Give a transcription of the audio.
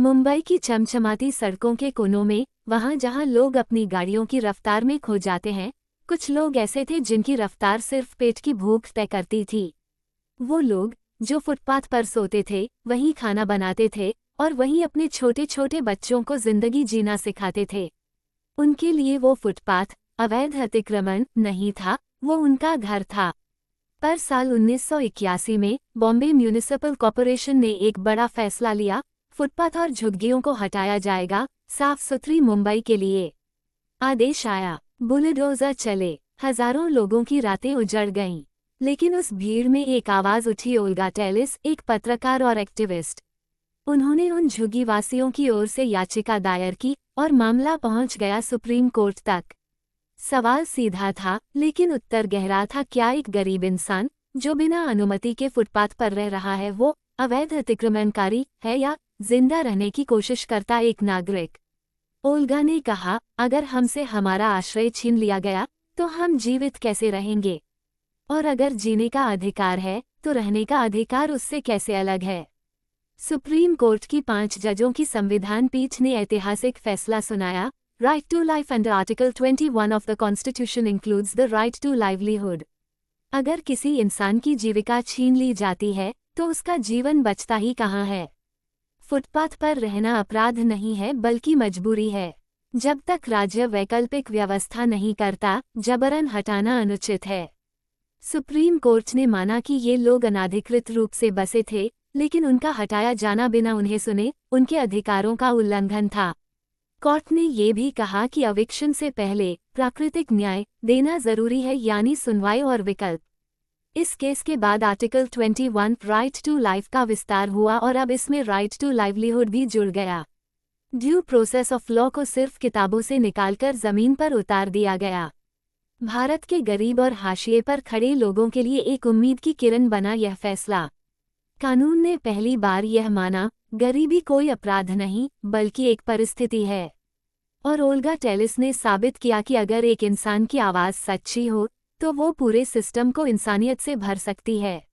मुंबई की चमचमाती सड़कों के कोनों में, वहां जहां लोग अपनी गाड़ियों की रफ्तार में खो जाते हैं, कुछ लोग ऐसे थे जिनकी रफ्तार सिर्फ पेट की भूख तय करती थी। वो लोग जो फुटपाथ पर सोते थे, वहीं खाना बनाते थे और वहीं अपने छोटे छोटे बच्चों को जिंदगी जीना सिखाते थे। उनके लिए वो फुटपाथ अवैध अतिक्रमण नहीं था, वो उनका घर था। पर साल 1981 में बॉम्बे म्यूनिसिपल कॉर्पोरेशन ने एक बड़ा फैसला लिया। फुटपाथ और झुग्गियों को हटाया जाएगा, साफ सुथरी मुंबई के लिए। आदेश आया, बुलडोजर चले, हजारों लोगों की रातें उजड़ गईं। लेकिन उस भीड़ में एक आवाज उठी, ओल्गा टेलिस, एक पत्रकार और एक्टिविस्ट। उन्होंने उन झुग्गीवासियों की ओर से याचिका दायर की और मामला पहुंच गया सुप्रीम कोर्ट तक। सवाल सीधा था, लेकिन उत्तर गहरा था। क्या एक गरीब इंसान जो बिना अनुमति के फुटपाथ पर रह रहा है, वो अवैध अतिक्रमणकारी है या जिंदा रहने की कोशिश करता एक नागरिक? ओल्गा ने कहा, अगर हमसे हमारा आश्रय छीन लिया गया तो हम जीवित कैसे रहेंगे? और अगर जीने का अधिकार है तो रहने का अधिकार उससे कैसे अलग है? सुप्रीम कोर्ट की 5 जजों की संविधान पीठ ने ऐतिहासिक फैसला सुनाया। Right to life under article 21 of the constitution includes the right to livelihood. अगर किसी इंसान की जीविका छीन ली जाती है तो उसका जीवन बचता ही कहाँ है? फुटपाथ पर रहना अपराध नहीं है, बल्कि मजबूरी है। जब तक राज्य वैकल्पिक व्यवस्था नहीं करता, जबरन हटाना अनुचित है। सुप्रीम कोर्ट ने माना कि ये लोग अनाधिकृत रूप से बसे थे, लेकिन उनका हटाया जाना बिना उन्हें सुने उनके अधिकारों का उल्लंघन था। कोर्ट ने ये भी कहा कि एविक्शन से पहले प्राकृतिक न्याय देना जरूरी है, यानी सुनवाई और विकल्प। इस केस के बाद आर्टिकल 21 राइट टू लाइफ का विस्तार हुआ और अब इसमें राइट टू लाइवलीहुड भी जुड़ गया। ड्यू प्रोसेस ऑफ लॉ को सिर्फ किताबों से निकालकर जमीन पर उतार दिया गया। भारत के गरीब और हाशिए पर खड़े लोगों के लिए एक उम्मीद की किरण बना यह फैसला। कानून ने पहली बार यह माना, गरीबी कोई अपराध नहीं, बल्कि एक परिस्थिति है। और ओल्गा टेलिस ने साबित किया कि अगर एक इंसान की आवाज़ सच्ची हो तो वो पूरे सिस्टम को इंसानियत से भर सकती है।